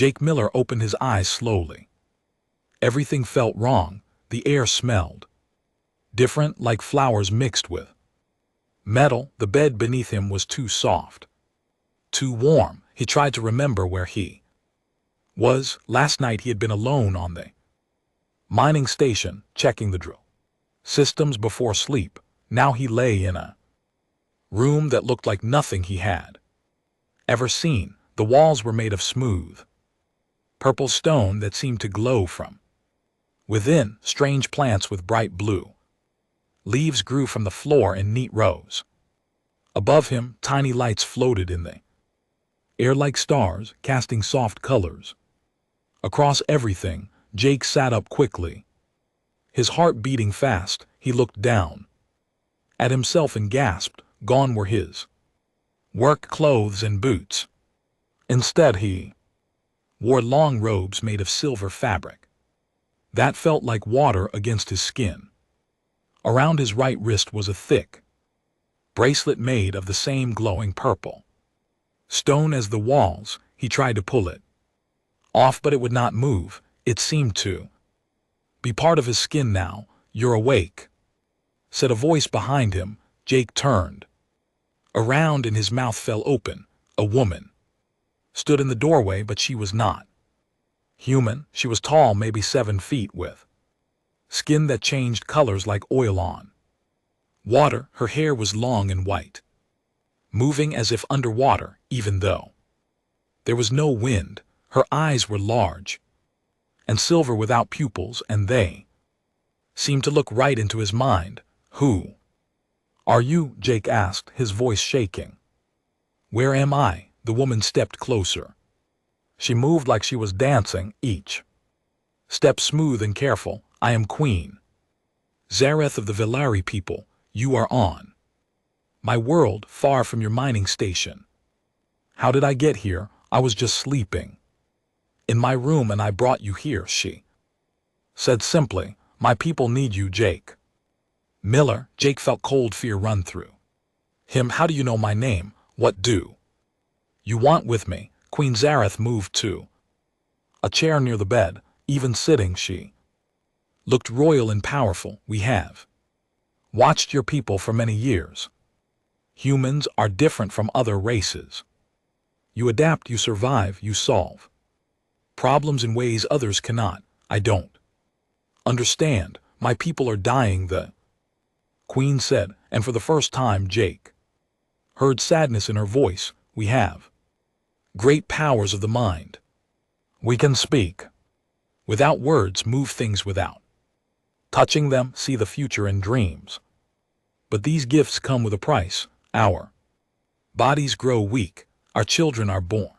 Jake Miller opened his eyes slowly. Everything felt wrong. The air smelled different, like flowers mixed with metal. The bed beneath him was too soft, too warm. He tried to remember where he was. Last night he had been alone on the mining station, checking the drill systems before sleep. Now he lay in a room that looked like nothing he had ever seen. The walls were made of smooth purple stone that seemed to glow from within. Strange plants with bright blue leaves grew from the floor in neat rows. Above him, tiny lights floated in the air like stars, casting soft colors across everything. Jake sat up quickly, his heart beating fast. He looked down at himself and gasped. Gone were his work clothes and boots. Instead, he wore long robes made of silver fabric that felt like water against his skin. Around his right wrist was a thick bracelet made of the same glowing purple stone as the walls. He tried to pull it off, but it would not move. It seemed to be part of his skin now. "You're awake," said a voice behind him. Jake turned around and his mouth fell open. A woman stood in the doorway, but she was not human. She was tall, maybe 7 feet, with skin that changed colors like oil on water. Her hair was long and white, moving as if underwater, even though there was no wind. Her eyes were large and silver without pupils, and they seemed to look right into his mind. "Who are you?" Jake asked, his voice shaking. "Where am I?" The woman stepped closer. She moved like she was dancing, each step smooth and careful. "I am Queen Zareth of the Velari people. You are on my world, far from your mining station." "How did I get here?" "I was just sleeping in my room and I brought you here," she said simply. "My people need you, Jake Miller." Jake felt cold fear run through him. "How do you know my name? What do you want with me?" Queen Zareth moved to a chair near the bed. Even sitting, she looked royal and powerful. "We have watched your people for many years. Humans are different from other races. You adapt, you survive, you solve problems in ways others cannot. I don't understand. My people are dying," the Queen said, and for the first time Jake heard sadness in her voice. "We have great powers of the mind. We can speak without words, move things without touching them, see the future in dreams. But these gifts come with a price. Our bodies grow weak. Our children are born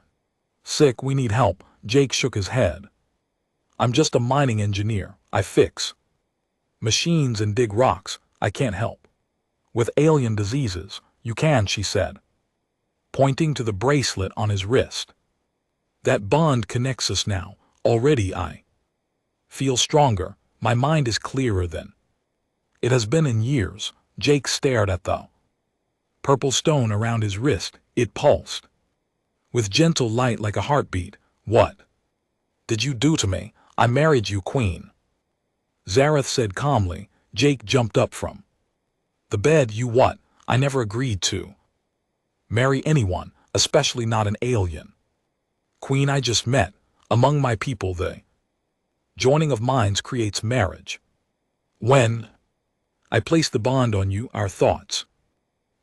sick. We need help." Jake shook his head. "I'm just a mining engineer. I fix machines and dig rocks. I can't help with alien diseases." "You can," she said, pointing to the bracelet on his wrist. "That bond connects us now. Already I feel stronger. My mind is clearer than it has been in years." Jake stared at the purple stone around his wrist. It pulsed with gentle light like a heartbeat. "What did you do to me?" "I married you, Queen Zareth said calmly. Jake jumped up from the bed. "You what?" "I never agreed to marry anyone, especially not an alien. Queen, I just met. Among my people, the joining of minds creates marriage. When I place the bond on you, our thoughts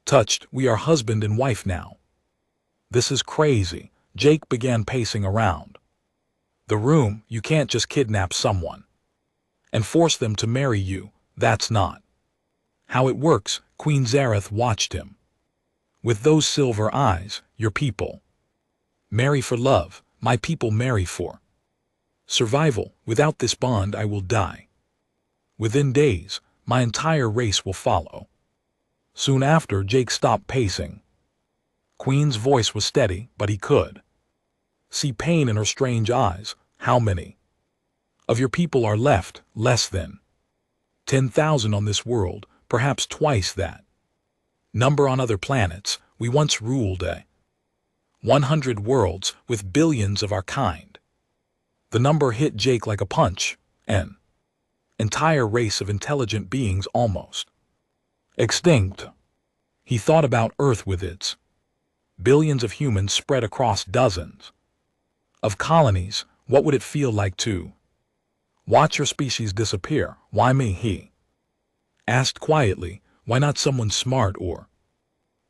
touched. We are husband and wife now." "This is crazy." Jake began pacing around the room. "You can't just kidnap someone and force them to marry you. That's not how it works." Queen Zareth watched him with those silver eyes. "Your people marry for love. My people marry for survival. Without this bond, I will die. Within days, my entire race will follow." Soon after, Jake stopped pacing. Queen's voice was steady, but he could see pain in her strange eyes. "How many of your people are left?" "Less than 10,000 on this world, perhaps twice that number on other planets. We once ruled 100 worlds with billions of our kind. The number hit Jake like a punch. An entire race of intelligent beings almost extinct. He thought about Earth with its billions of humans spread across dozens of colonies. What would it feel like to watch your species disappear? Why me? He asked quietly. Why not someone smart or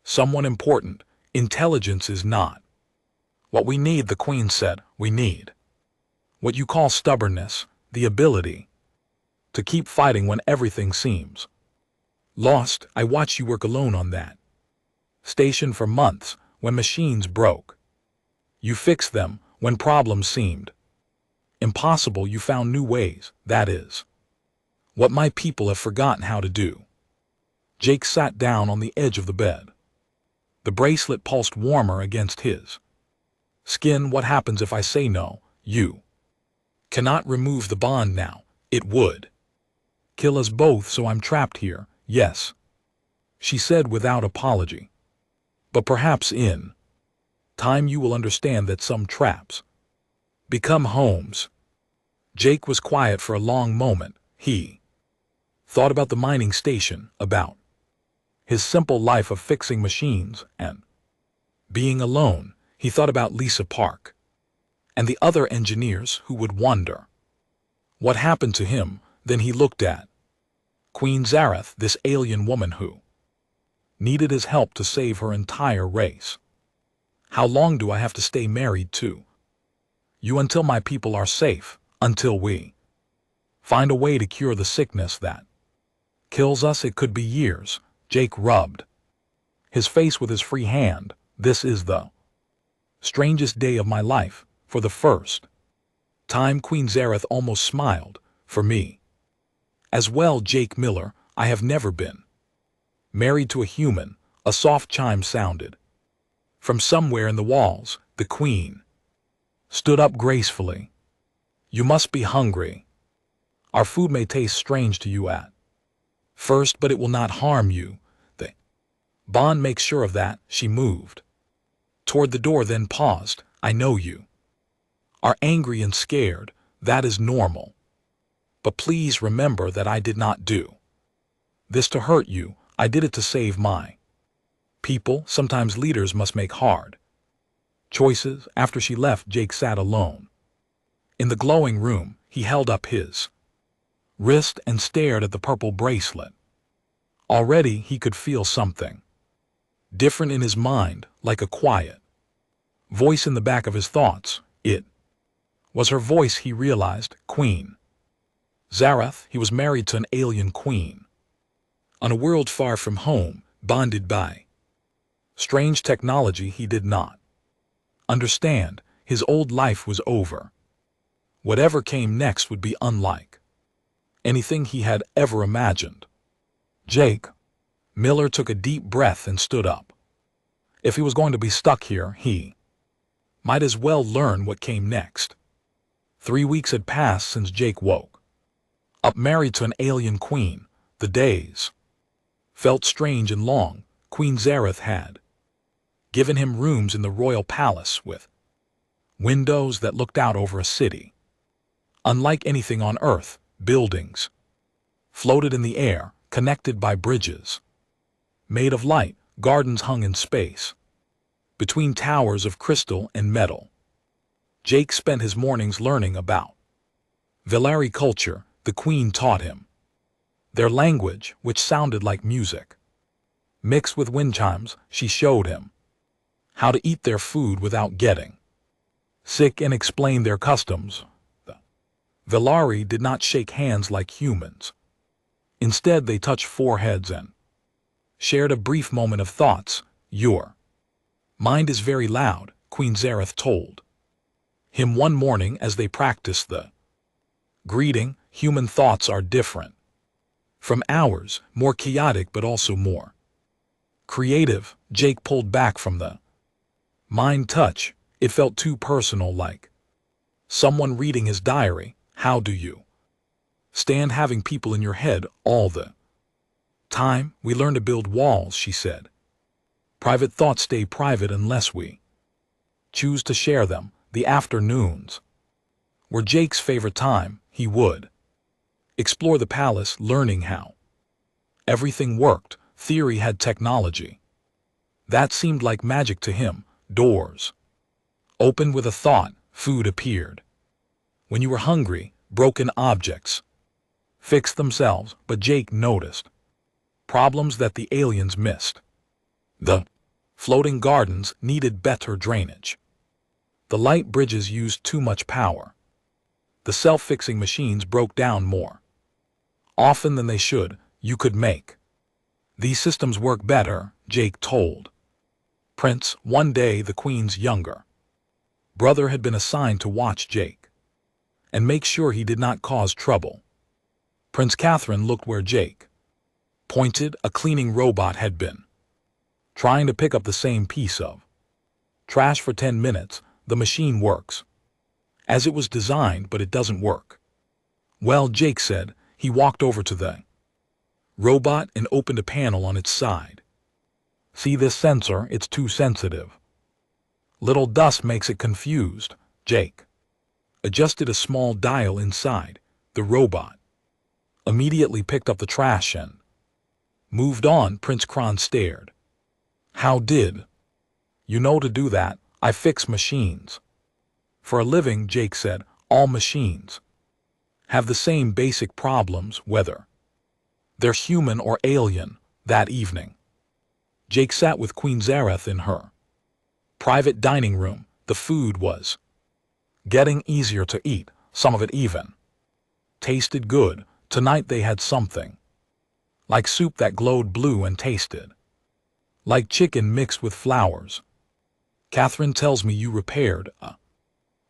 someone important? Intelligence is not what we need, the Queen said. We need what you call stubbornness, the ability to keep fighting when everything seems lost. I watched you work alone on that station for months. When machines broke, you fixed them. When problems seemed impossible, you found new ways. That is what my people have forgotten how to do. Jake sat down on the edge of the bed. The bracelet pulsed warmer against his skin. What happens if I say no? You cannot remove the bond now. It would kill us both, so I'm trapped here. Yes, she said without apology. But perhaps in time you will understand that some traps become homes. Jake was quiet for a long moment. He thought about the mining station, about his simple life of fixing machines and being alone. He thought about Lisa Park and the other engineers who would wonder what happened to him. Then he looked at Queen Zareth, this alien woman who needed his help to save her entire race. How long do I have to stay married to you? Until my people are safe, until we find a way to cure the sickness that kills us. It could be years. Jake rubbed his face with his free hand. This is the strangest day of my life. For the first time, Queen Zareth almost smiled. For me as well, Jake Miller. I have never been married to a human. A soft chime sounded from somewhere in the walls. The Queen stood up gracefully. You must be hungry. Our food may taste strange to you at first, but it will not harm you. The bond makes sure of that. She moved toward the door, then paused. I know you are angry and scared. That is normal. But please remember that I did not do this to hurt you. I did it to save my people. Sometimes leaders must make hard choices. After she left, Jake sat alone in the glowing room. He held up his wrist and stared at the purple bracelet. Already he could feel something different in his mind, like a quiet voice in the back of his thoughts. It was her voice, he realized. Queen Zareth. He was married to an alien queen on a world far from home, bonded by strange technology he did not understand. His old life was over. Whatever came next would be unlike anything he had ever imagined. Jake Miller took a deep breath and stood up. If he was going to be stuck here, he might as well learn what came next. 3 weeks had passed since Jake woke up married to an alien queen. The days felt strange and long. Queen Zareth had given him rooms in the royal palace with windows that looked out over a city unlike anything on Earth. Buildings floated in the air, connected by bridges made of light. Gardens hung in space between towers of crystal and metal. Jake spent his mornings learning about Velari culture. The Queen taught him their language, which sounded like music mixed with wind chimes. She showed him how to eat their food without getting sick and explained their customs. The Velari did not shake hands like humans. Instead, they touched foreheads and shared a brief moment of thoughts. Your mind is very loud, Queen Zareth told him one morning as they practiced the greeting. Human thoughts are different from ours, more chaotic but also more creative. Jake pulled back from the mind touch. It felt too personal, like someone reading his diary. How do you stand having people in your head all the time? We learn to build walls, she said. Private thoughts stay private unless we choose to share them. The afternoons Were Jake's favorite time, he would explore the palace, learning how everything worked. Theory had technology. That seemed like magic to him. Doors opened with a thought, food appeared. When you were hungry, broken objects fixed themselves, but Jake noticed problems that the aliens missed. The floating gardens needed better drainage. The light bridges used too much power. The self-fixing machines broke down more often than they should. You could make these systems work better, Jake told Prince. One day the Queen's younger brother had been assigned to watch Jake and make sure he did not cause trouble. Prince Catherine looked where Jake pointed. A cleaning robot had been trying to pick up the same piece of trash for 10 minutes. The machine works as it was designed, but it doesn't work well, Jake said. He walked over to the robot and opened a panel on its side. See this sensor? It's too sensitive. Little dust makes it confused. Jake adjusted a small dial inside. The robot immediately picked up the trash and moved on. Prince Kron stared. How did you know to do that? I fix machines for a living, Jake said. All machines have the same basic problems, whether they're human or alien. That evening, Jake sat with Queen Zareth in her private dining room. The food was getting easier to eat. Some of it even tasted good. Tonight they had something like soup that glowed blue and tasted like chicken mixed with flowers. Catherine tells me you repaired a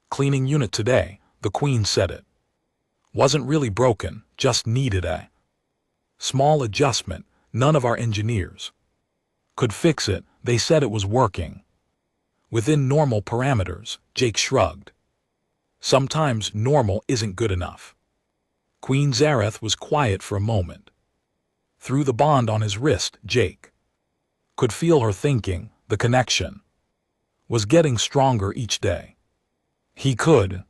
cleaning unit today. The Queen said it wasn't really broken, just needed a small adjustment. None of our engineers could fix it. They said it was working within normal parameters. Jake shrugged. Sometimes normal isn't good enough. Queen Zareth was quiet for a moment. Through the bond on his wrist, Jake could feel her thinking. The connection was getting stronger each day. He could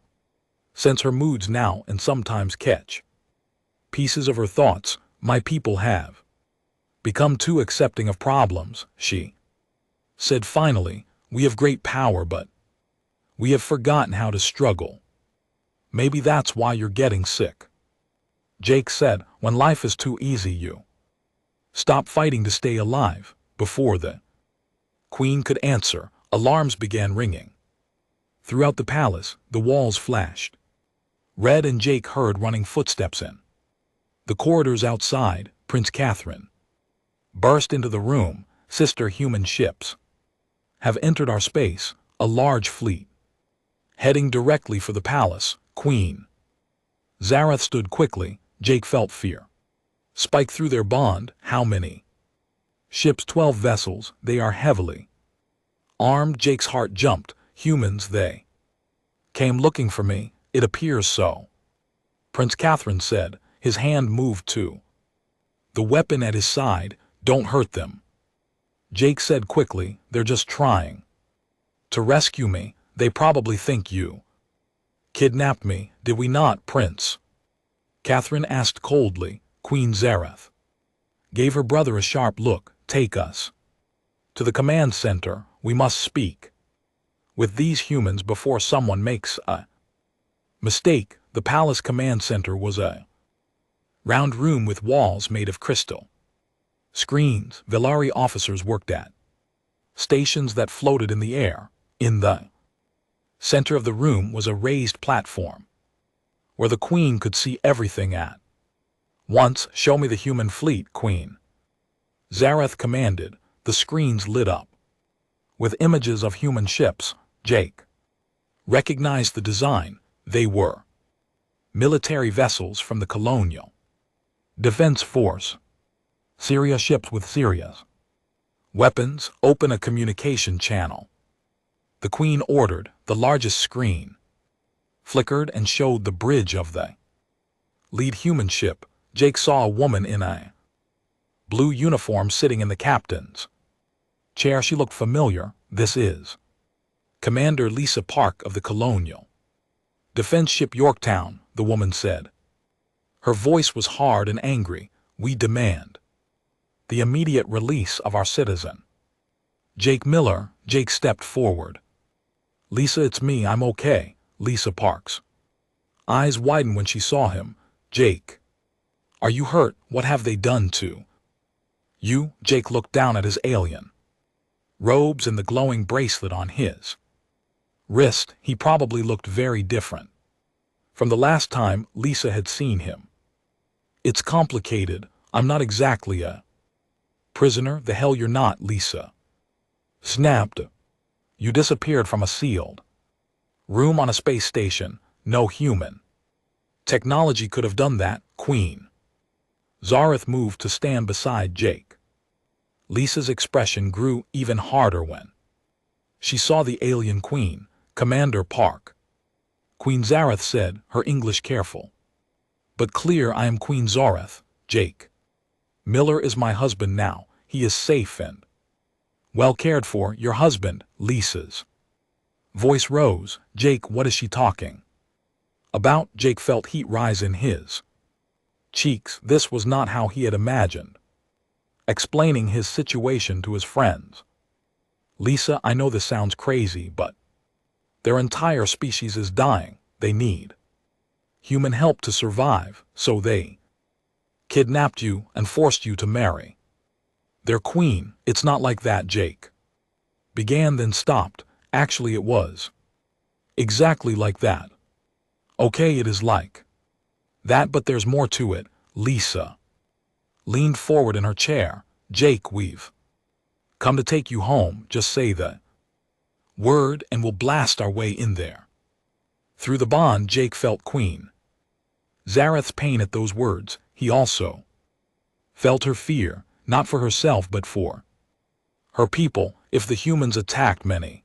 sense her moods now and sometimes catch pieces of her thoughts. My people have become too accepting of problems, she said finally. We have great power, but we have forgotten how to struggle. Maybe that's why you're getting sick. Jake said, when life is too easy, you stop fighting to stay alive. Before the Queen could answer, alarms began ringing. Throughout the palace, the walls flashed red, and Jake heard running footsteps in the corridors outside. Prince Catherine burst into the room. Sister, human ships have entered our space, a large fleet heading directly for the palace. Queen Zareth stood quickly. Jake felt fear spike through their bond. How many ships? 12 vessels. They are heavily armed. Jake's heart jumped. Humans, they came looking for me. It appears so, Prince Catherine said. His hand moved to the weapon at his side. Don't hurt them, Jake said quickly. They're just trying to rescue me. They probably think you kidnapped me. Did we not, Prince? Catherine asked coldly. Queen Zareth gave her brother a sharp look. Take us to the command center. We must speak with these humans before someone makes a mistake. The palace command center was a round room with walls made of crystal screens. Velari officers worked at stations that floated in the air. In the center of the room was a raised platform where the Queen could see everything at once. Show me the human fleet, Queen Zareth commanded. The screens lit up with images of human ships. Jake recognized the design. They were military vessels from the colonial defense force. Syria ships with Syria's weapons. Open a communication channel, the Queen ordered. The largest screen flickered and showed the bridge of the lead human ship. Jake saw a woman in a blue uniform sitting in the captain's chair. She looked familiar. This is Commander Lisa Park of the Colonial Defense ship Yorktown, the woman said. Her voice was hard and angry. We demand the immediate release of our citizen. Jake Miller. Jake stepped forward. Lisa, it's me, I'm okay. Lisa Parks. Eyes widened when she saw him. Jake. Are you hurt? What have they done to you? Jake looked down at his alien robes and the glowing bracelet on his wrist. He probably looked very different from the last time Lisa had seen him. It's complicated. I'm not exactly a prisoner. The hell you're not, Lisa snapped. You disappeared from a sealed room on a space station. No human technology could have done that, Queen. Zareth moved to stand beside Jake. Lisa's expression grew even harder when she saw the alien queen, Commander Park. Queen Zareth said, her English careful but clear. I am Queen Zareth. Jake Miller is my husband now. He is safe and well cared for. Your husband. Lisa's voice rose. Jake, what is she talking about? Jake felt heat rise in his cheeks. This was not how he had imagined explaining his situation to his friends. Lisa, I know this sounds crazy, but their entire species is dying. They need human help to survive, so they kidnapped you and forced you to marry their queen. It's not like that, Jake began, then stopped. Actually, it was exactly like that. Okay, it is like that, but there's more to it. Lisa leaned forward in her chair. Jake, we've come to take you home. Just say the word and we'll blast our way in there. Through the bond, Jake felt Queen Zareth's pain at those words. He also felt her fear, not for herself but for her people. If the humans attacked, many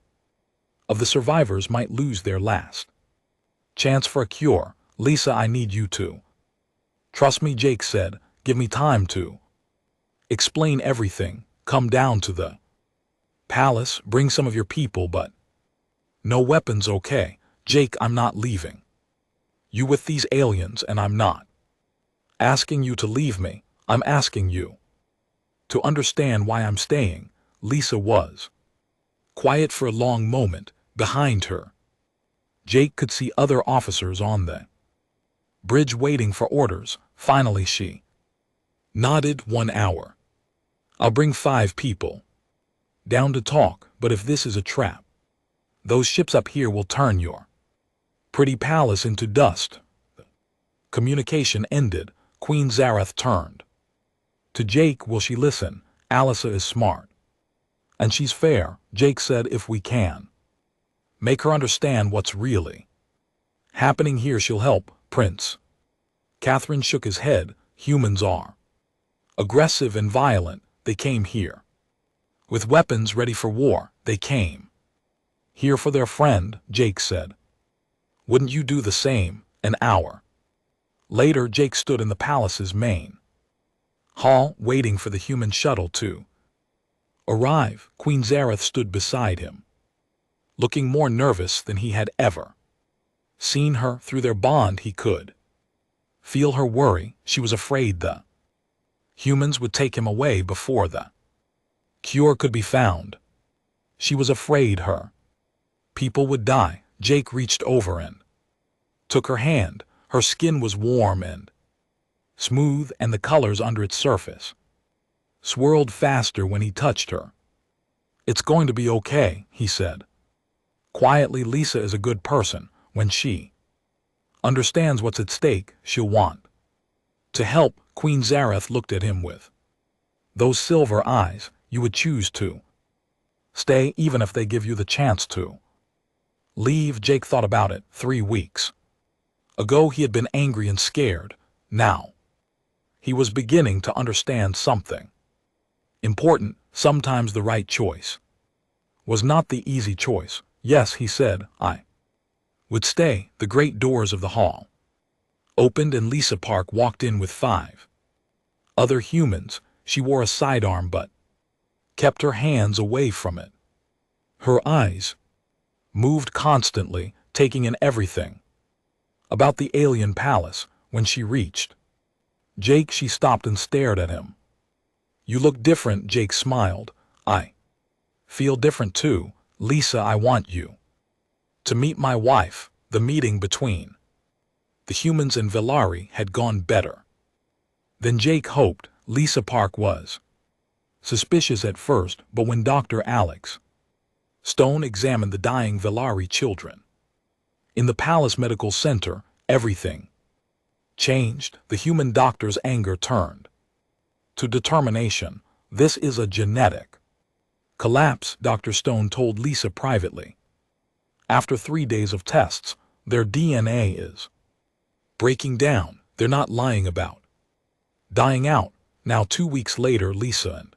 of the survivors might lose their last chance for a cure. Lisa, I need you to trust me, Jake said. Give me time to explain everything. Come down to the palace, bring some of your people, but no weapons, okay? Jake, I'm not leaving you with these aliens, and I'm not asking you to leave me. I'm asking you to understand why I'm staying. Lisa was quiet for a long moment. Behind her, Jake could see other officers on the bridge waiting for orders. Finally she nodded. 1 hour. I'll bring 5 people down to talk, but if this is a trap, those ships up here will turn your pretty palace into dust. Communication ended. Queen Zareth turned to Jake. Will she listen? Alyssa is smart and she's fair. Jake said, if we can make her understand what's really happening here, she'll help. Prince Catherine shook his head. Humans are aggressive and violent. They came here with weapons ready for war. They came here for their friend, Jake said. Wouldn't you do the same? An hour later, Jake stood in the palace's main hall, waiting for the human shuttle to arrive. Queen Zareth stood beside him, looking more nervous than he had ever seen her. Through their bond, he could feel her worry. She was afraid the humans would take him away before the cure could be found. She was afraid her people would die. Jake reached over and took her hand. Her skin was warm and smooth, and the colors under its surface swirled faster when he touched her. It's going to be okay, he said quietly. Lisa is a good person. When she understands what's at stake, she'll want to help. Queen Zareth looked at him with those silver eyes. You would choose to stay even if they give you the chance to leave. Jake thought about it. 3 weeks ago he had been angry and scared. Now he was beginning to understand something important. Sometimes the right choice was not the easy choice. Yes, he said, I would stay. The great doors of the hall opened and Lisa Park walked in with 5 other humans. She wore a sidearm but kept her hands away from it. Her eyes moved constantly, taking in everything. About the alien palace, when she reached Jake, she stopped and stared at him. You look different, Jake smiled. I feel different too. Lisa, I want you to meet my wife. The meeting between the humans and Velari had gone better than Jake hoped. Lisa Park was suspicious at first, but when Dr. Alex Stone examined the dying Velari children in the Palace Medical Center, everything changed. The human doctor's anger turned to determination. This is a genetic collapse, Dr. Stone told Lisa privately. After 3 days of tests, their DNA is breaking down. They're not lying about dying out. Now 2 weeks later, Lisa and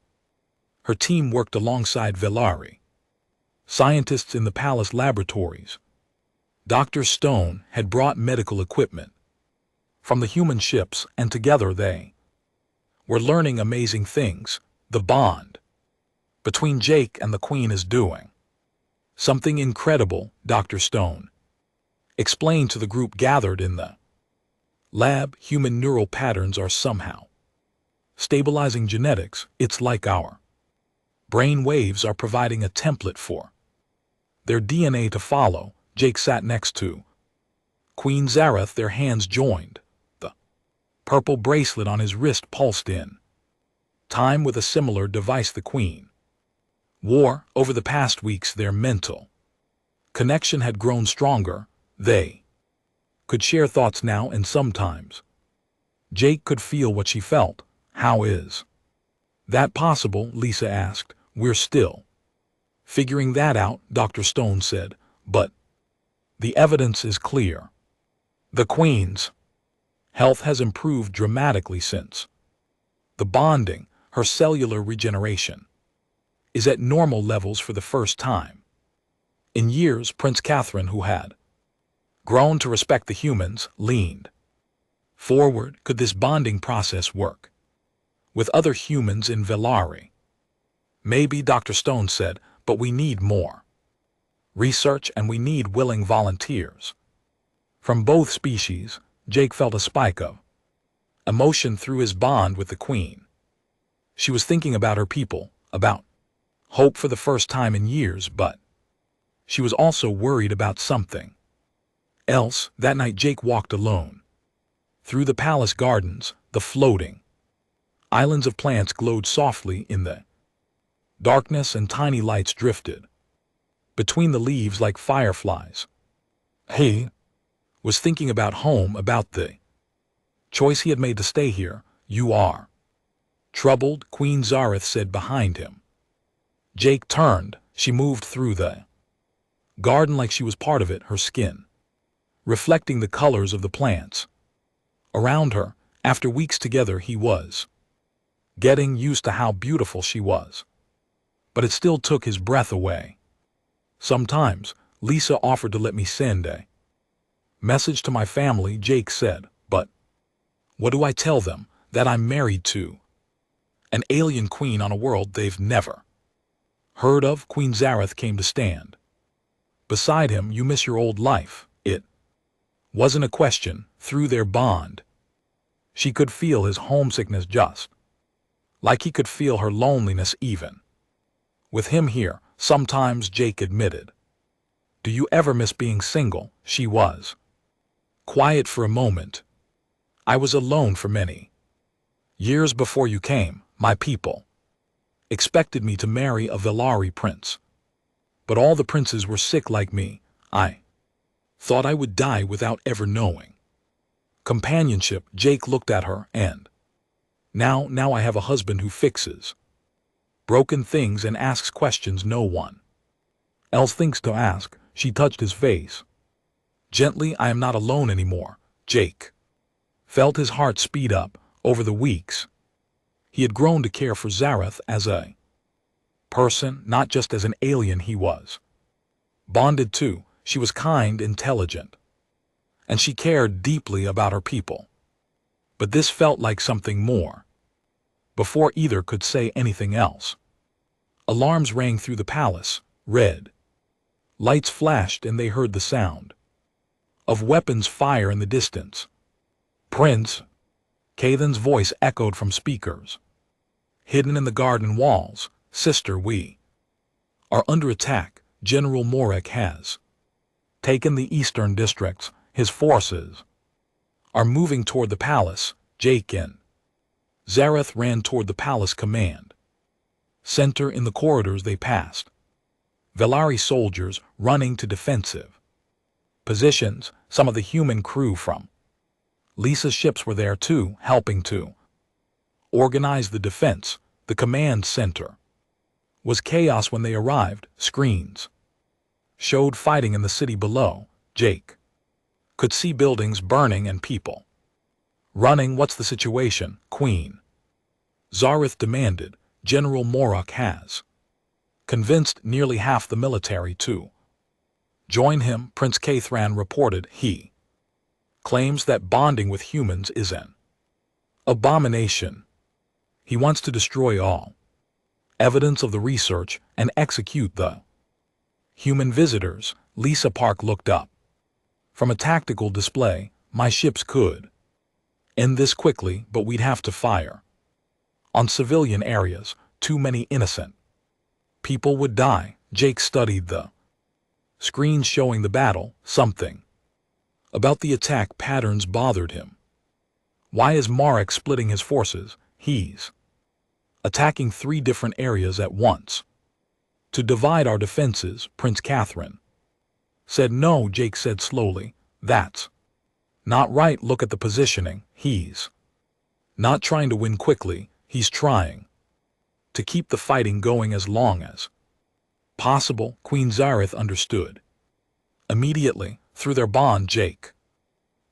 her team worked alongside Velari scientists in the palace laboratories. Dr. Stone had brought medical equipment from the human ships, and together they were learning amazing things. The bond between Jake and the Queen is doing something incredible, Dr. Stone explained to the group gathered in the lab. Human neural patterns are somehow stabilizing genetics. It's like our brain waves are providing a template for their DNA to follow. Jake sat next to Queen Zareth, their hands joined. The purple bracelet on his wrist pulsed in time with a similar device the Queen wore. Over the past weeks, their mental connection had grown stronger. They could share thoughts now, and sometimes Jake could feel what she felt. How is that possible? Lisa asked. We're still figuring that out, Dr. Stone said, but the evidence is clear. The Queen's health has improved dramatically since the bonding. Her cellular regeneration is at normal levels for the first time in years. Prince Catherine, who had grown to respect the humans, leaned forward. Could this bonding process work with other humans in Velari? Maybe, Dr. Stone said, but we need more research and we need willing volunteers from both species. Jake felt a spike of emotion through his bond with the Queen. She was thinking about her people, about hope for the first time in years, but she was also worried about something else. That night, Jake walked alone through the palace gardens. The floating islands of plants glowed softly in the darkness, and tiny lights drifted between the leaves like fireflies. He was thinking about home, about the choice he had made to stay here. You are troubled, Queen Zareth said behind him. Jake turned. She moved through the garden like she was part of it, her skin reflecting the colors of the plants around her. After weeks together, he was getting used to how beautiful she was, but it still took his breath away. Sometimes, Lisa offered to let me send a message to my family, Jake said, but what do I tell them? That I'm married to an alien queen on a world they've never heard of? Queen Zareth came to stand beside him. You miss your old life. It wasn't a question. Through their bond, she could feel his homesickness, just like he could feel her loneliness even with him here. Sometimes, Jake admitted. Do you ever miss being single? She was quiet for a moment. I was alone for many years before you came. My people expected me to marry a Velari prince, but all the princes were sick like me. I thought I would die without ever knowing companionship. Jake looked at her, and now I have a husband who fixes broken things and asks questions no one else thinks to ask. She touched his face gently. I am not alone anymore. Jake felt his heart speed up. Over the weeks, he had grown to care for Zareth as a person, not just as an alien he was bonded to. She was kind, intelligent, and she cared deeply about her people. But this felt like something more. Before either could say anything else, alarms rang through the palace. Red lights flashed, and they heard the sound of weapons fire in the distance. Prince, Cathan's voice echoed from speakers. Hidden in the garden walls, sister, we are under attack. General Morek has taken the eastern districts. His forces are moving toward the palace. Jake and Zareth ran toward the palace command center. In the corridors they passed Velari soldiers running to defensive positions. Some of the human crew from Lisa's ships were there too, helping to organize the defense. The command center was chaos when they arrived. Screens showed fighting in the city below. Jake could see buildings burning and people running. What's the situation, Queen? Zareth demanded. General Morok has convinced nearly half the military to join him, Prince Cathran reported. He claims that bonding with humans is an abomination. He wants to destroy all evidence of the research and execute the human visitors. Lisa Park looked up from a tactical display. My ships could end this quickly, but we'd have to fire on civilian areas. Too many innocent people would die. Jake studied the screens showing the battle. Something about the attack patterns bothered him. Why is Marek splitting his forces? He's attacking 3 different areas at once to divide our defenses, Prince Catherine said. No, Jake said slowly. That's not right. Look at the positioning. He's not trying to win quickly. He's trying to keep the fighting going as long as possible. Queen Zareth understood immediately. Through their bond, Jake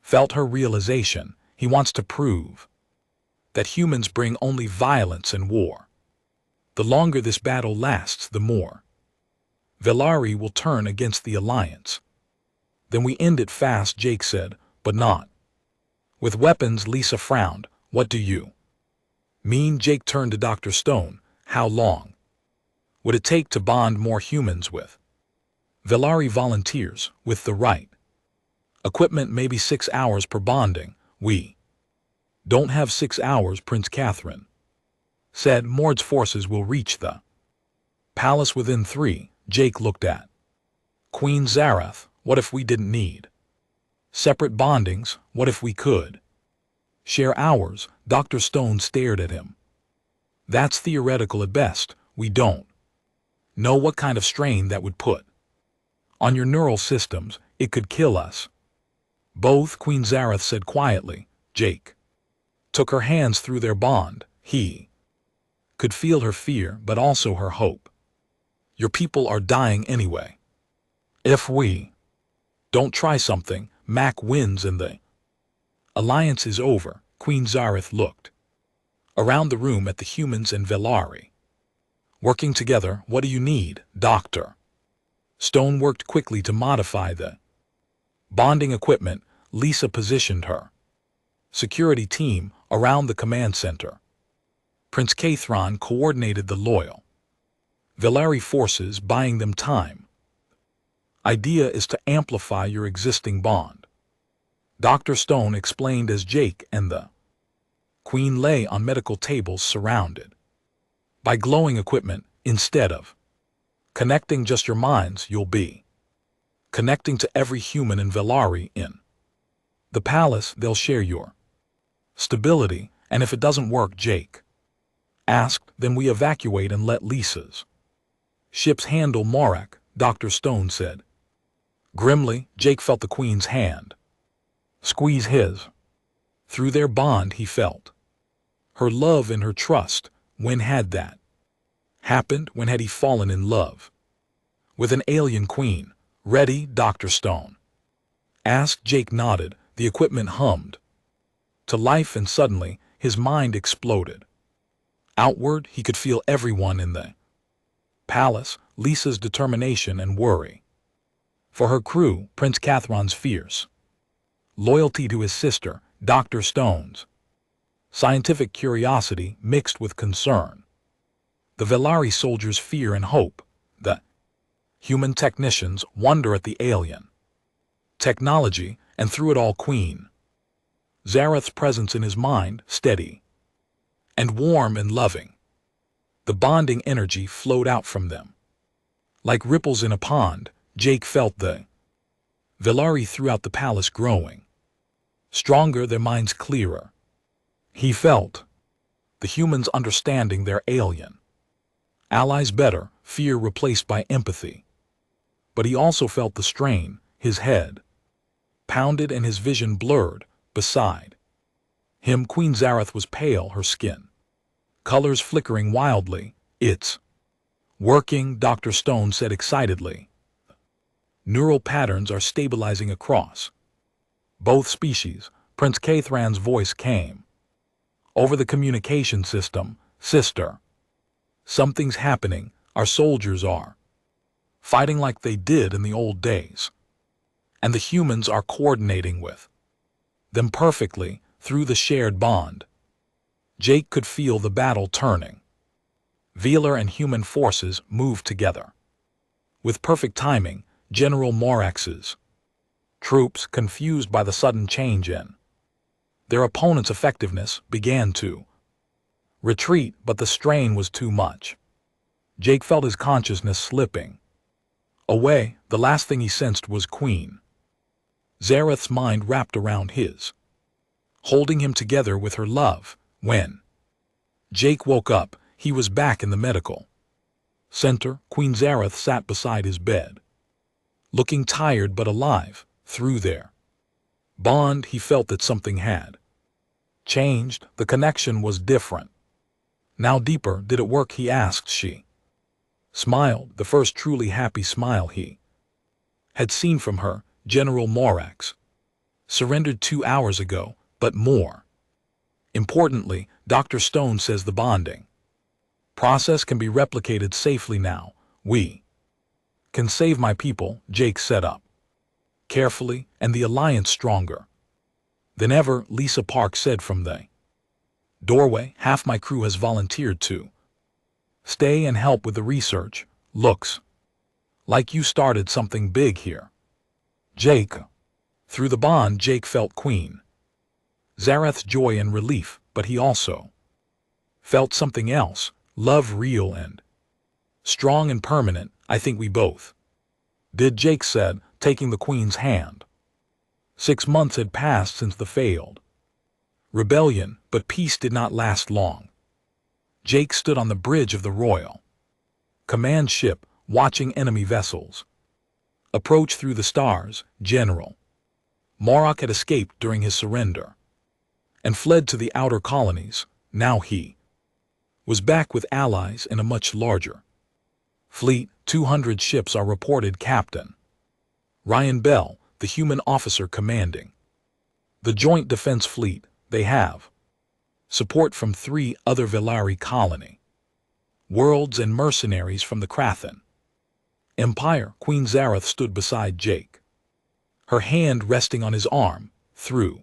felt her realization. He wants to prove that humans bring only violence and war. The longer this battle lasts, the more Velari will turn against the Alliance. Then we end it fast, Jake said, but not with weapons. Lisa frowned. What do you mean? Jake turned to Dr. Stone. How long would it take to bond more humans with Velari volunteers? With the right equipment, maybe 6 hours per bonding. We don't have 6 hours, Prince Catherine said. Mord's forces will reach the palace within 3. Jake looked at Queen Zareth. What if we didn't need separate bondings? What if we could share hours? Dr. Stone stared at him. That's theoretical at best. We don't know what kind of strain that would put on your neural systems. It could kill us both, Queen Zareth said quietly. Jake took her hands through their bond. He could feel her fear, but also her hope. Your people are dying anyway. If we don't try something, Mac wins and the Alliance is over. Queen Zareth looked around the room at the humans and Velari working together. What do you need, Dr. Stone worked quickly to modify the bonding equipment. Lisa positioned her security team around the command center. Prince Cathran coordinated the loyal Velari forces, buying them time. Idea is to amplify your existing bond, Dr. Stone explained as Jake and the Queen lay on medical tables surrounded by glowing equipment. Instead of connecting just your minds, you'll be connecting to every human in Velari. In the palace, they'll share your stability, and if it doesn't work, Jake asked, then we evacuate and let Lisa's ships handle Marek, Dr. Stone said. Grimly, Jake felt the Queen's hand squeeze his. Through their bond, he felt her love and her trust. When had that happened? When had he fallen in love with an alien queen? Ready, Dr. Stone asked. Jake nodded. The equipment hummed to life, and suddenly his mind exploded. Outward, he could feel everyone in the palace, Lisa's determination and worry for her crew, Prince Cathran's fierce loyalty to his sister, Dr. Stone's scientific curiosity mixed with concern, the Velari soldiers' fear and hope, the human technicians' wonder at the alien technology, and through it all Queen Zareth's presence in his mind, steady and warm and loving. The bonding energy flowed out from them. Like ripples in a pond, Jake felt the Velari throughout the palace growing. Stronger, their minds clearer. He felt the humans understanding their alien allies better, fear replaced by empathy. But he also felt the strain, his head pounded and his vision blurred. Beside him, Queen Zareth was pale, her skin colors flickering wildly. "It's working," Dr. Stone said excitedly. "Neural patterns are stabilizing across both species." Prince Cathran's voice came over the communication system. "Sister, something's happening. Our soldiers are fighting like they did in the old days, and the humans are coordinating with them perfectly through the shared bond." Jake could feel the battle turning. Velar and human forces moved together. With perfect timing, General Morax's troops, confused by the sudden change in their opponent's effectiveness, began to retreat, but the strain was too much. Jake felt his consciousness slipping away. The last thing he sensed was Queen Zareth's mind wrapped around his, holding him together with her love. When Jake woke up, he was back in the medical center. Queen Zareth sat beside his bed, looking tired but alive. Through their bond, he felt that something had changed. The connection was different, now deeper. "Did it work?" he asked. She smiled, the first truly happy smile he had seen from her. "General Morax surrendered 2 hours ago, but more importantly, Dr. Stone says the bonding process can be replicated safely now. We can save my people." Jake set up carefully, "and the alliance stronger than ever," Lisa Park said from the doorway. "Half my crew has volunteered to stay and help with the research. Looks like you started something big here, Jake." Through the bond, Jake felt Queen Zareth's joy and relief, but he also felt something else, love, real and strong and permanent. "I think we both did," Jake said, taking the Queen's hand. 6 months had passed since the failed rebellion, but peace did not last long. Jake stood on the bridge of the Royal Command ship, watching enemy vessels approach through the stars. General Morok had escaped during his surrender and fled to the outer colonies. Now he was back with allies in a much larger fleet. 200 ships are reported. Captain Ryan Bell, the human officer commanding the Joint Defense Fleet, they have support from 3 other Velari colony worlds and mercenaries from the Krathan Empire. Queen Zareth stood beside Jake, her hand resting on his arm. Through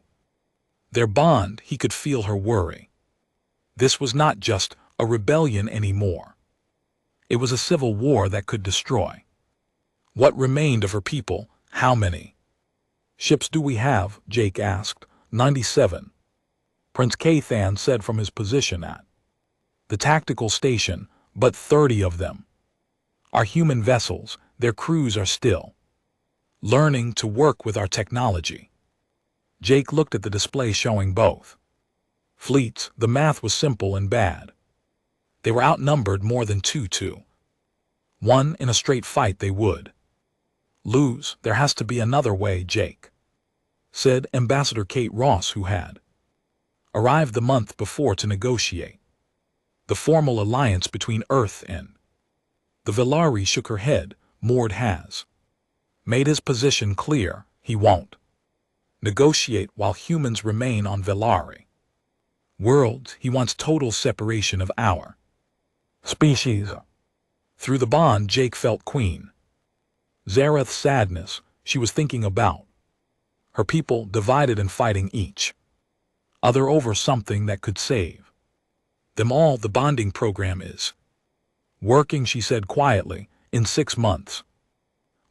their bond, he could feel her worry. This was not just a rebellion anymore. It was a civil war that could destroy what remained of her people. "How many ships do we have?" Jake asked. 97. Prince Cathan said from his position at the tactical station, "but 30 of them are human vessels. Their crews are still learning to work with our technology." Jake looked at the display showing both fleets. The math was simple and bad. They were outnumbered more than 2 to 1. In a straight fight they would lose. "There has to be another way," Jake said. Ambassador Kate Ross, who had arrived the month before to negotiate the formal alliance between Earth and the Velari, shook her head. "Mord has made his position clear. He won't negotiate while humans remain on Velari worlds. He wants total separation of our species." Through the bond, Jake felt Queen Zareth's sadness. She was thinking about her people, divided and fighting each other over something that could save them all. "The bonding program is working," she said quietly. "In 6 months,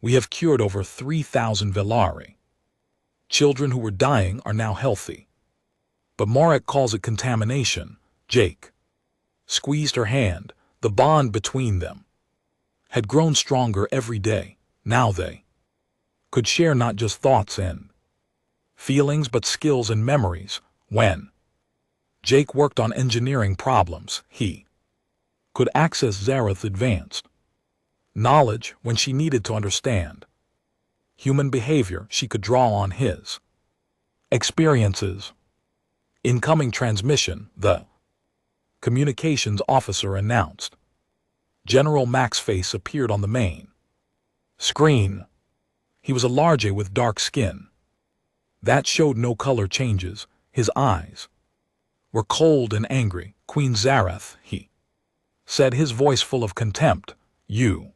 we have cured over 3,000 Velari. Children who were dying are now healthy. But Marek calls it contamination. Jake squeezed her hand. The bond between them had grown stronger every day. Now they could share not just thoughts and feelings but skills and memories. When Jake worked on engineering problems, he could access Zareth's advanced knowledge. When she needed to understand human behavior, she could draw on his experiences. Incoming transmission, the communications officer announced. General Mac's face appeared on the main screen. He was a large with dark skin that showed no color changes. His eyes were cold and angry. Queen Zareth, he said, his voice full of contempt, you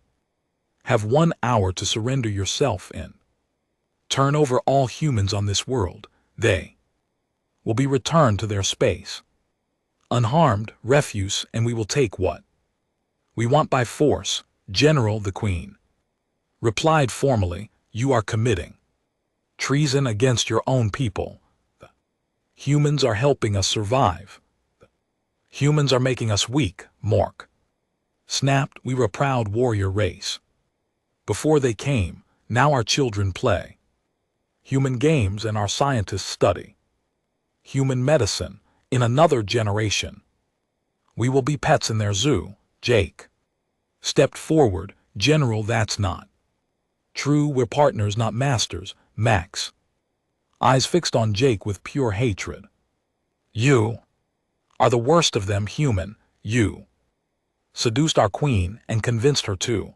have 1 hour to surrender yourself and turn over all humans on this world. They will be returned to their space, unharmed, refuse, and we will take what we want by force. General, the Queen replied formally, you are committing treason against your own people. The humans are helping us survive. The humans are making us weak. Mork snapped, we were a proud warrior race before they came. Now our children play human games and our scientists study human medicine. In another generation, we will be pets in their zoo. Jake stepped forward. General, that's not true. We're partners, not masters. Mac's eyes fixed on Jake with pure hatred. You are the worst of them, human. You seduced our queen and convinced her to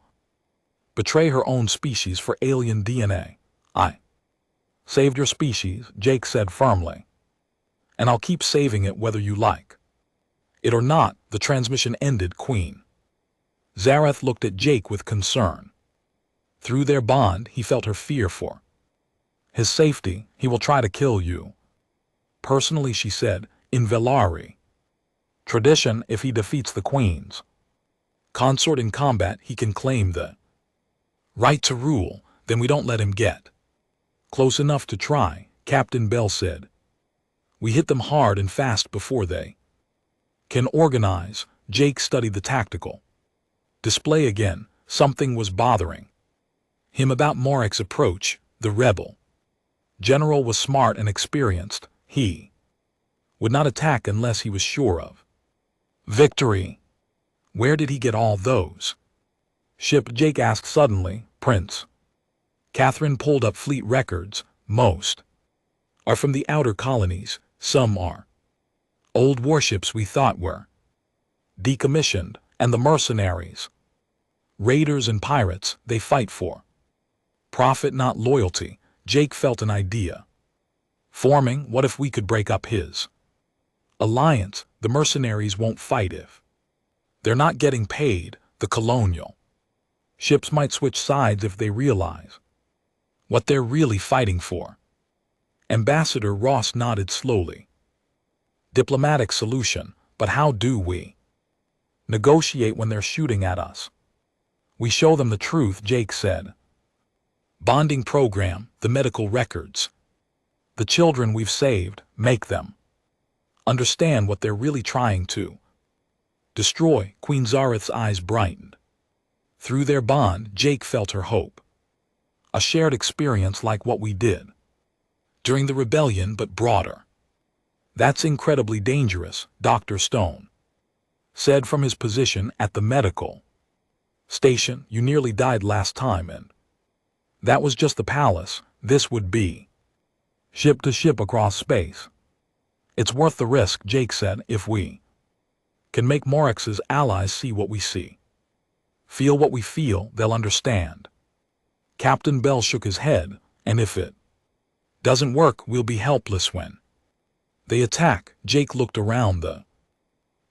betray her own species for alien DNA. I saved your species, Jake said firmly, and I'll keep saving it whether you like it or not. The transmission ended. Queen Zareth looked at Jake with concern. Through their bond, he felt her fear for his safety. He will try to kill you personally, she said, in Velari tradition. If he defeats the queen's consort in combat, he can claim the right to rule. Then we don't let him get close enough to try. Captain Bell said, we hit them hard and fast before they can organize. Jake studied the tactical display again. Something was bothering him about Morek's approach. The rebel general was smart and experienced. He would not attack unless he was sure of victory. Where did he get all those ship? Jake asked suddenly. Prince Catherine pulled up fleet records. Most are from the outer colonies. Some are old warships we thought were decommissioned. And the mercenaries, raiders and pirates, they fight for profit, not loyalty. Jake felt an idea forming. What if we could break up his alliance? The mercenaries won't fight if they're not getting paid. The colonial ships might switch sides if they realize what they're really fighting for. Ambassador Ross nodded slowly. Diplomatic solution, but how do we negotiate when they're shooting at us? We show them the truth, Jake said. Bonding program, the medical records, the children we've saved, make them understand what they're really trying to destroy. Queen Zareth's eyes brightened. Through their bond, Jake felt her hope. A shared experience like what we did during the rebellion, but broader. That's incredibly dangerous, Dr. Stone said from his position at the medical station. You nearly died last time, and that was just the palace. This would be ship to ship across space. It's worth the risk, Jake said. If we can make Morek's allies see what we see, feel what we feel, they'll understand. Captain Bell shook his head. And if it doesn't work, we'll be helpless when they attack. Jake looked around the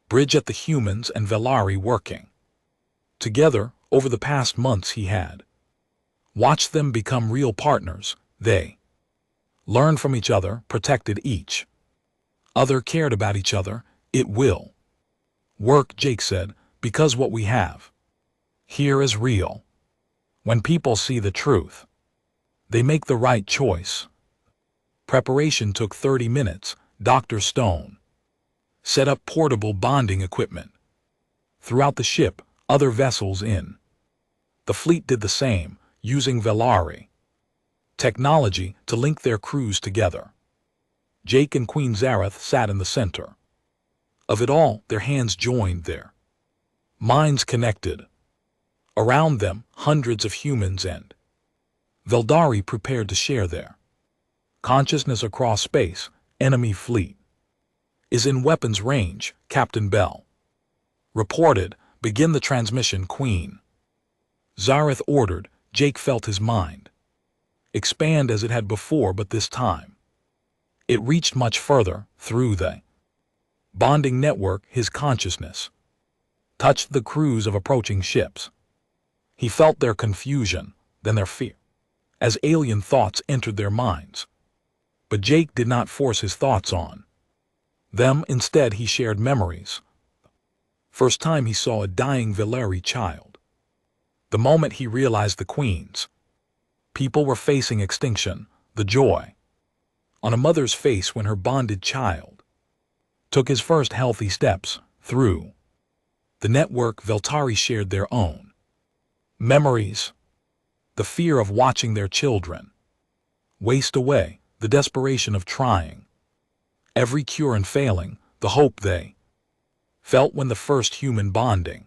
bridge at the humans and Velari working together. Over the past months he had watched them become real partners. They learned from each other, protected each other, cared about each other. It will work, Jake said, because what we have here is real. When people see the truth, they make the right choice. Preparation took 30 minutes. Dr. Stone set up portable bonding equipment throughout the ship, other vessels in the fleet did the same, using Velari technology to link their crews together. Jake and Queen Zareth sat in the center of it all, their hands joined, their minds connected. Around them, hundreds of humans and Veldari prepared to share their consciousness across space. Enemy fleet is in weapons range, Captain Bell reported. Begin the transmission, Queen Zareth ordered. Jake felt his mind expand as it had before, but this time it reached much further. Through the bonding network, his consciousness touched the crews of approaching ships. He felt their confusion, then their fear, as alien thoughts entered their minds. But Jake did not force his thoughts on them. Instead, he shared memories. First time he saw a dying Veleri child. The moment he realized the Queen's people were facing extinction, the joy on a mother's face when her bonded child took his first healthy steps. Through the network, Veltari shared their own memories. The fear of watching their children waste away, the desperation of trying every cure and failing, the hope they felt when the first human bonding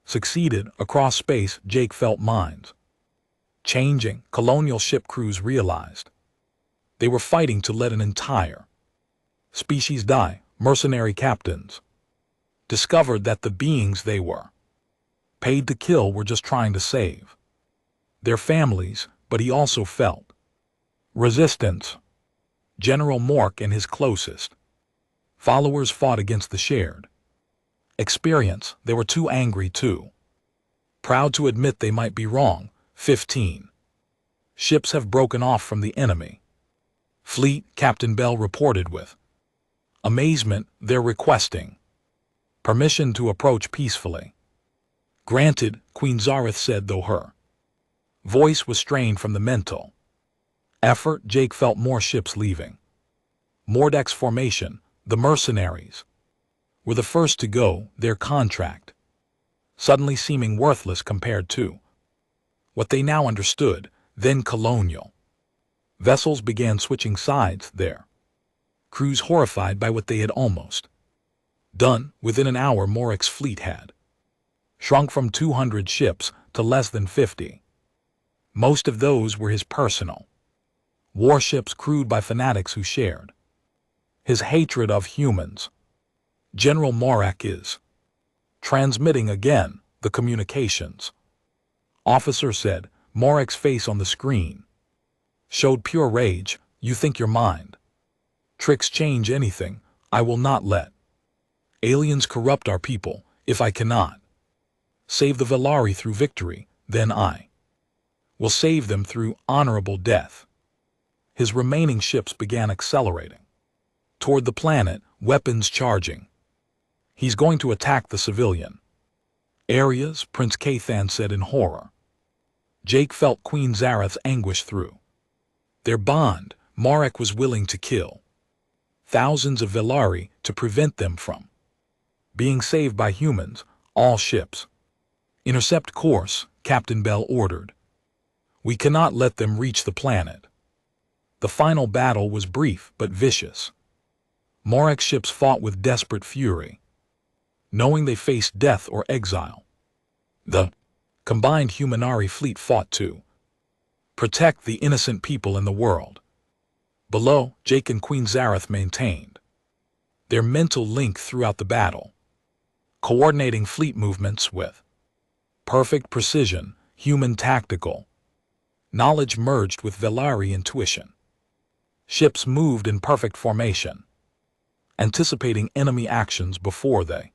succeeded. Across space, Jake felt minds changing. Colonial ship crews realized they were fighting to let an entire species die. Mercenary captains discovered that the beings they were paid to kill were just trying to save their families. But he also felt resistance. General Mork and his closest followers fought against the shared experience. They were too angry, too proud to admit they might be wrong. 15 ships have broken off from the enemy fleet, Captain Bell reported with amazement. They're requesting permission to approach peacefully. Granted, Queen Zareth said, though her voice was strained from the mental effort. Jake felt more ships leaving. Mordek's formation, the mercenaries, were the first to go, their contract suddenly seeming worthless compared to what they now understood. Then colonial vessels began switching sides, their crews horrified by what they had almost done. Within an hour, Morek's fleet had shrunk from 200 ships to less than 50. Most of those were his personal warships, crewed by fanatics who shared his hatred of humans. General Morek is transmitting again, the communications officer said. Morek's face on the screen showed pure rage. You think your mind tricks change anything? I will not let aliens corrupt our people. If I cannot save the Velari through victory, then I will save them through honorable death. His remaining ships began accelerating toward the planet, weapons charging. He's going to attack the civilian areas, Prince Kathan said in horror. Jake felt Queen Zareth's anguish through their bond. Morek was willing to kill thousands of Velari to prevent them from being saved by humans. All ships intercept course, Captain Bell ordered. We cannot let them reach the planet. The final battle was brief but vicious. Morek's ships fought with desperate fury, knowing they faced death or exile. The combined Humanari fleet fought to protect the innocent people in the world. Below, Jake and Queen Zareth maintained their mental link throughout the battle, coordinating fleet movements with perfect precision. Human tactical knowledge merged with Velari intuition. Ships moved in perfect formation, anticipating enemy actions before they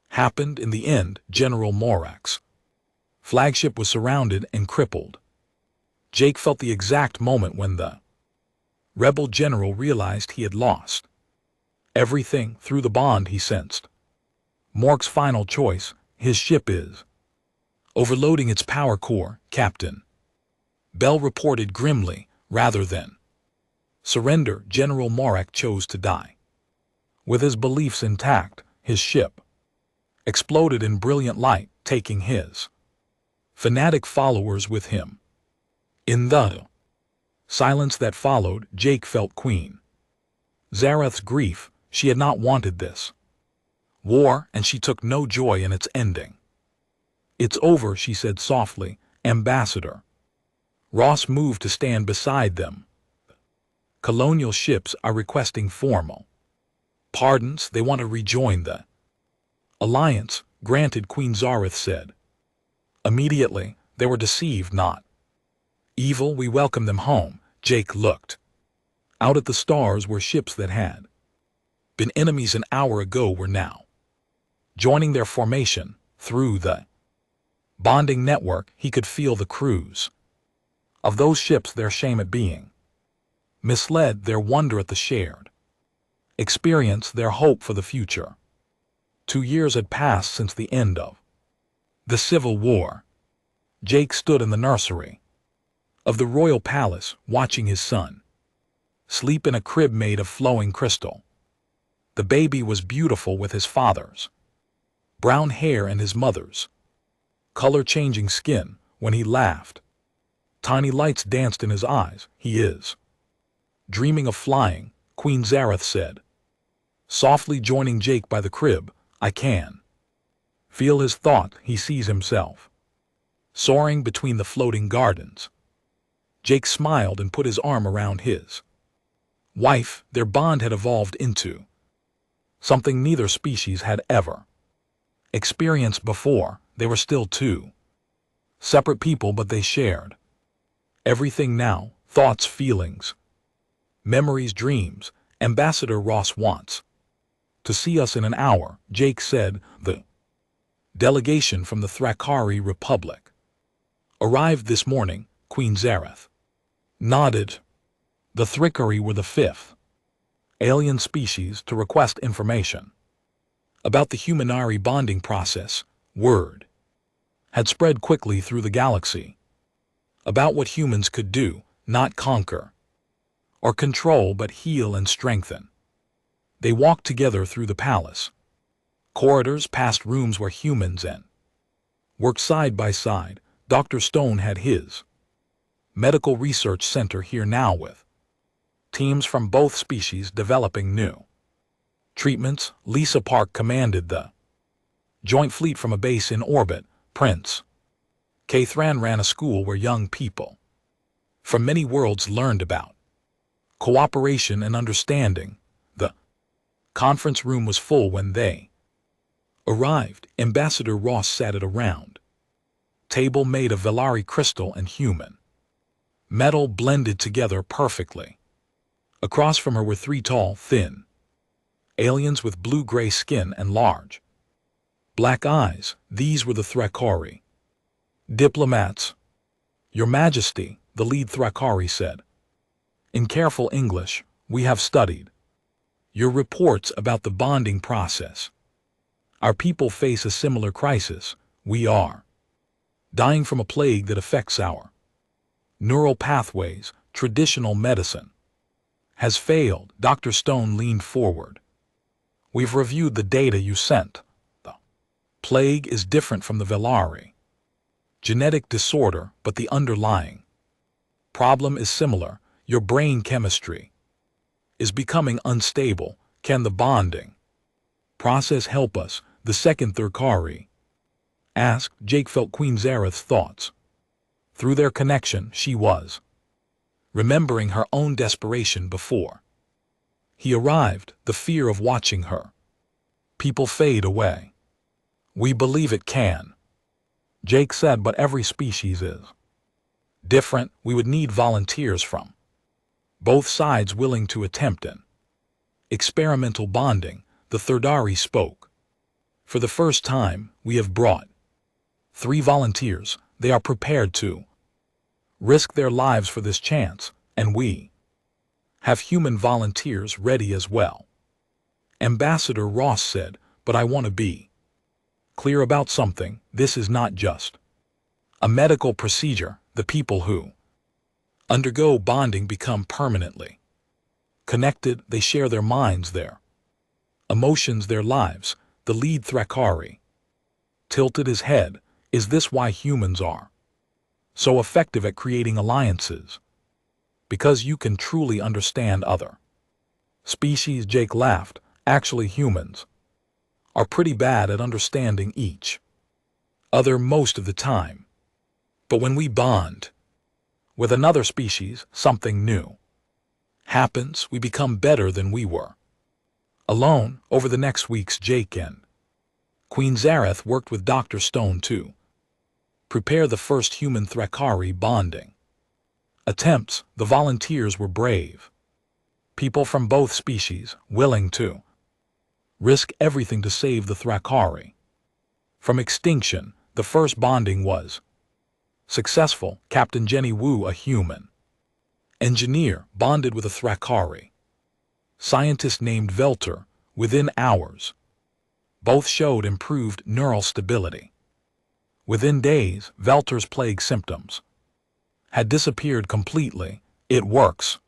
happened. In the end, General Morek's flagship was surrounded and crippled. Jake felt the exact moment when the rebel general realized he had lost everything. Through the bond he sensed Mork's final choice. His ship is overloading its power core, Captain Bell reported grimly. Rather than Surrender, General Morak chose to die. With his beliefs intact, his ship exploded in brilliant light, taking his fanatic followers with him. In the silence that followed, Jake felt Queen Zareth's grief. She had not wanted this war, and she took no joy in its ending. "It's over," she said softly. "Ambassador." Ross moved to stand beside them. "Colonial ships are requesting formal pardons. They want to rejoin the alliance." "Granted," Queen Zareth said. Immediately, they were deceived, not evil. "We welcome them home." Jake looked out at the stars where ships that had been enemies an hour ago were now joining their formation. Through the bonding network, he could feel the crews of those ships, their shame at being misled, their wonder at the shared experience, their hope for the future. 2 years had passed since the end of the Civil War. Jake stood in the nursery of the royal palace, watching his son sleep in a crib made of flowing crystal. The baby was beautiful, with his father's brown hair and his mother's color-changing skin. When he laughed, tiny lights danced in his eyes. "He is dreaming of flying," Queen Zareth said, softly, joining Jake by the crib. "I can feel his thought. He sees himself soaring between the floating gardens." Jake smiled and put his arm around his wife. Their bond had evolved into something neither species had ever experienced before. They were still two separate people, but they shared everything now: thoughts, feelings, memories, dreams. "Ambassador Ross wants to see us in an hour," Jake said. "The delegation from the Thrakari Republic arrived this morning." Queen Zareth nodded. The Thrakari were the 5th alien species to request information about the Humanari bonding process. Word had spread quickly through the galaxy about what humans could do, not conquer or control, but heal and strengthen. They walked together through the palace corridors, past rooms where humans and worked side by side. Dr. Stone had his medical research center here now, with teams from both species developing new treatments. Lisa Park commanded the joint fleet from a base in orbit. Prince Cathran ran a school where young people from many worlds learned about cooperation and understanding. The conference room was full when they arrived. Ambassador Ross sat at a round table made of Velari crystal and human metal blended together perfectly. Across from her were 3 tall, thin aliens with blue-gray skin and large black eyes. These were the Thrakari diplomats. "Your Majesty," the lead Thrakari said in careful English, "we have studied your reports about the bonding process. Our people face a similar crisis. We are dying from a plague that affects our neural pathways. Traditional medicine has failed." Dr. Stone leaned forward. "We've reviewed the data you sent. The plague is different from the Velari genetic disorder, but the underlying problem is similar. Your brain chemistry is becoming unstable. Can the bonding process help us?" the second Thrakari asked. Jake felt Queen Zareth's thoughts. Through their connection, she was remembering her own desperation before he arrived, the fear of watching her people fade away. "We believe it can," Jake said, "but every species is different. We would need volunteers from both sides willing to attempt an experimental bonding." The Therdari spoke. "For the first time, we have brought 3 volunteers. They are prepared to risk their lives for this chance, and we have human volunteers ready as well." Ambassador Ross said, "But I want to be clear about something. This is not just a medical procedure. The people who undergo bonding become permanently Connected, they share their minds there. Emotions, their lives. The lead Thrakari tilted his head. Is this why humans are so effective at creating alliances? Because you can truly understand other species. Jake laughed. Actually, humans are pretty bad at understanding each other most of the time. But when we bond with another species, something new happens. We become better than we were alone. Over the next weeks, Jake and Queen Zareth worked with Dr. Stone to prepare the first human Thrakari bonding attempts. The volunteers were brave people from both species, willing to risk everything to save the Thrakari from extinction. The first bonding was successful. Captain Jenny Wu, a human engineer, bonded with a Thrakari scientist named Velter within hours. Both showed improved neural stability. Within days, Velter's plague symptoms had disappeared completely. It works,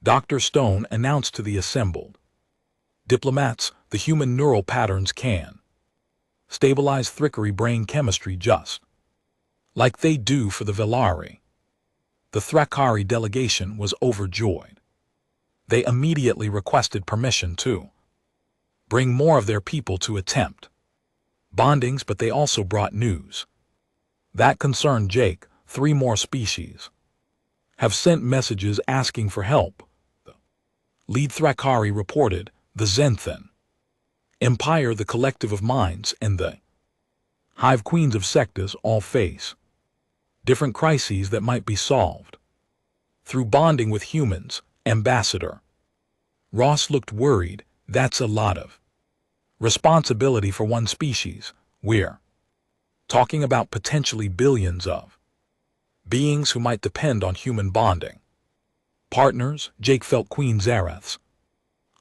Dr. Stone announced to the assembled diplomats. The human neural patterns can stabilize Thrakari brain chemistry just like they do for the Velari. The Thrakari delegation was overjoyed. They immediately requested permission to bring more of their people to attempt bondings, but they also brought news that concerned Jake. 3 more species have sent messages asking for help. The lead Thrakari reported. The Zenthan Empire, the collective of minds, and the Hive Queens of Sectas all face different crises that might be solved through bonding with humans. Ambassador Ross looked worried. That's a lot of responsibility for one species. We're talking about potentially billions of beings who might depend on human bonding partners. Jake felt Queen Zareth's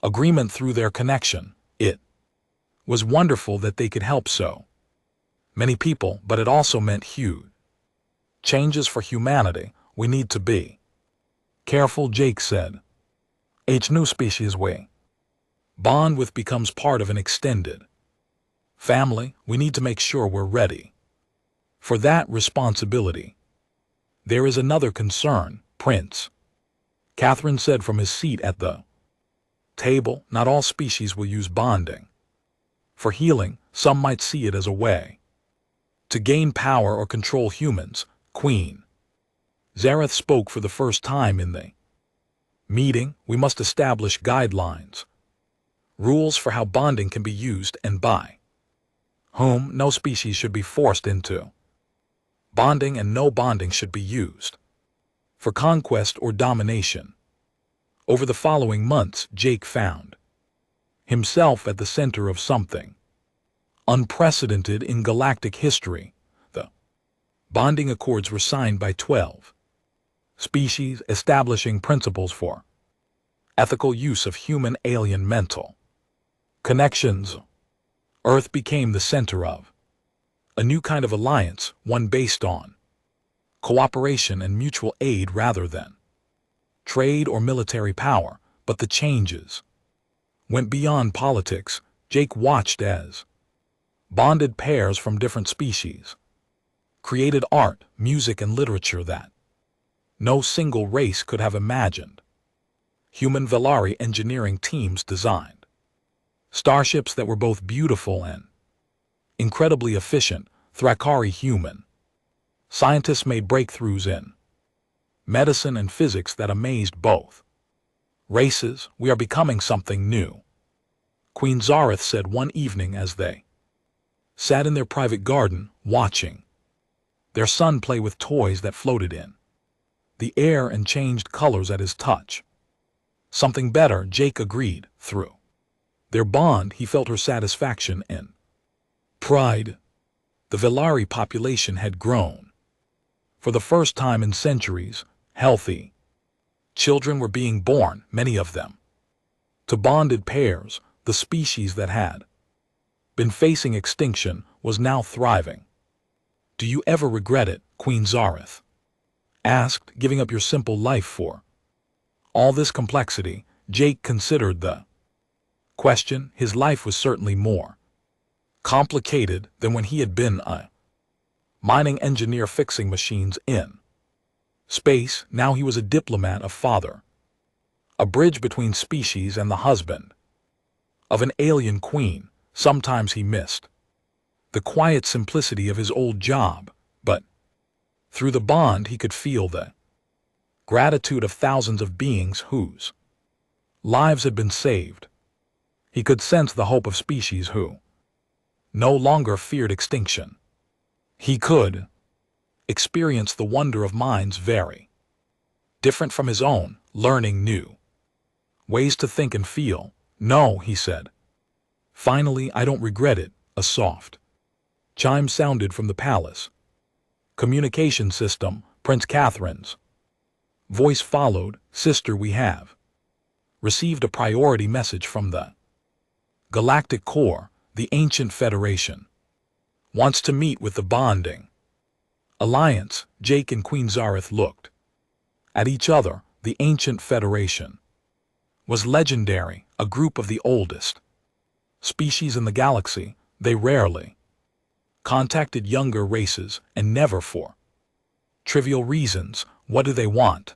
agreement through their connection. It was wonderful that they could help so many people, but it also meant huge changes for humanity. We need to be careful, Jake said. Each new species we bond with becomes part of an extended family. We need to make sure we're ready for that responsibility. There is another concern, Prince Catherine said from his seat at the table. Not all species will use bonding for healing. Some might see it as a way to gain power or control humans. Queen Zareth spoke for the first time in the meeting. We must establish guidelines, rules for how bonding can be used and by whom. No species should be forced into bonding, and no bonding should be used for conquest or domination. Over the following months, Jake found himself at the center of something unprecedented in galactic history. The bonding accords were signed by 12 species, establishing principles for ethical use of human-alien mental connections. Earth became the center of a new kind of alliance, one based on cooperation and mutual aid rather than trade or military power. But the changes went beyond politics. Jake watched as bonded pairs from different species created art, music, and literature that no single race could have imagined. Human Velari engineering teams designed starships that were both beautiful and incredibly efficient. Thrakari human scientists made breakthroughs in medicine and physics that amazed both races. We are becoming something new, Queen Zareth said one evening as they sat in their private garden watching their son play with toys that floated in the air and changed colors at his touch. Something better, Jake agreed. Through their bond, he felt her satisfaction and pride. The Velari population had grown. For the first time in centuries, healthy children were being born, many of them to bonded pairs. The species that had been facing extinction was now thriving. Do you ever regret it? Queen Zareth asked. Giving up your simple life for all this complexity? Jake considered the question. His life was certainly more complicated than when he had been a mining engineer fixing machines in space. Now he was a diplomat, a father, a bridge between species, and the husband of an alien queen. Sometimes he missed the quiet simplicity of his old job, but through the bond he could feel the gratitude of thousands of beings whose lives had been saved. He could sense the hope of species who no longer feared extinction. He could experience the wonder of minds very different from his own, learning new ways to think and feel. No, he said. Finally, I don't regret it. A soft chime sounded from the palace communication system. Prince Catherine's voice followed. Sister, we have received a priority message from the Galactic Core. The Ancient Federation wants to meet with the bonding alliance. Jake and Queen Zareth looked at each other. The Ancient Federation was legendary, a group of the oldest species in the galaxy. They rarely contacted younger races, and never for trivial reasons. What do they want?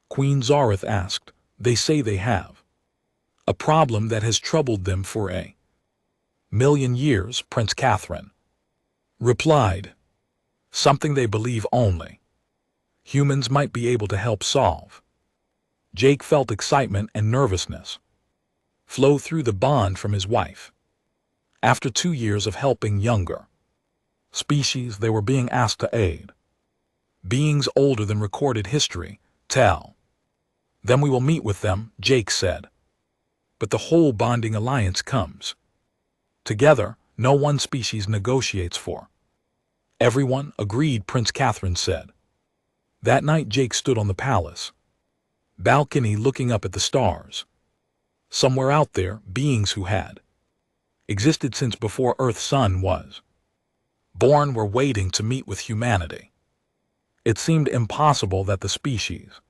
Queen Zareth asked. They say they have a problem that has troubled them for a million years, Prince Catherine replied. Something they believe only humans might be able to help solve. Jake felt excitement and nervousness flow through the bond from his wife. After 2 years of helping younger species, they were being asked to aid beings older than recorded history. Tell them we will meet with them, Jake said. But the whole bonding alliance comes together. No one species negotiates for everyone. Agreed, Prince Catherine said. That night Jake stood on the palace balcony looking up at the stars. Somewhere out there, beings who had existed since before Earth's sun was born were waiting to meet with humanity. It seemed impossible that the species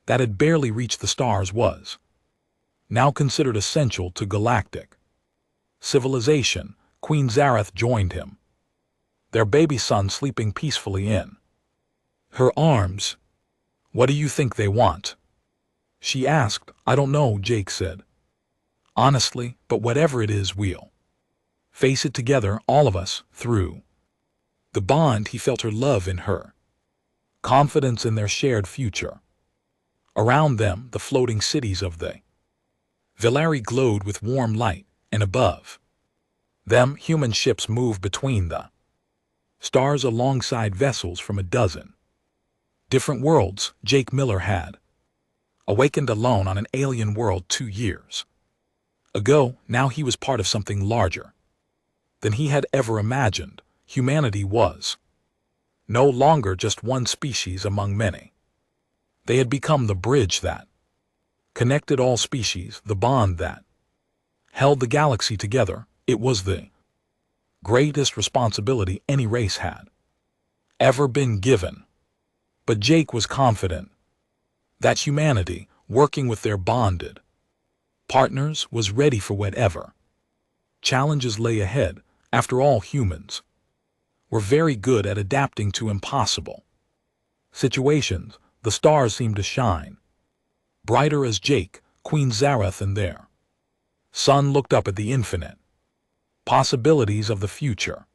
that had barely reached the stars was now considered essential to galactic civilization. Queen Zareth joined him, their baby son sleeping peacefully in her arms. What do you think they want? She asked. I don't know, Jake said. Honestly, but whatever it is, we'll face it together, all of us. Through the bond, he felt her love in her, confidence in their shared future. Around them, the floating cities of the Villari glowed with warm light, and above them, human ships moved between the stars alongside vessels from a dozen different worlds. Jake Miller had awakened alone on an alien world 2 years ago. Now he was part of something larger than he had ever imagined. Humanity was no longer just one species among many. They had become the bridge that connected all species, the bond that held the galaxy together. It was the greatest responsibility any race had ever been given. But Jake was confident that humanity, working with their bonded partners, was ready for whatever challenges lay ahead. After all, humans were very good at adapting to impossible situations. The stars seemed to shine brighter as Jake, Queen Zareth, and their son looked up at the infinite possibilities of the future.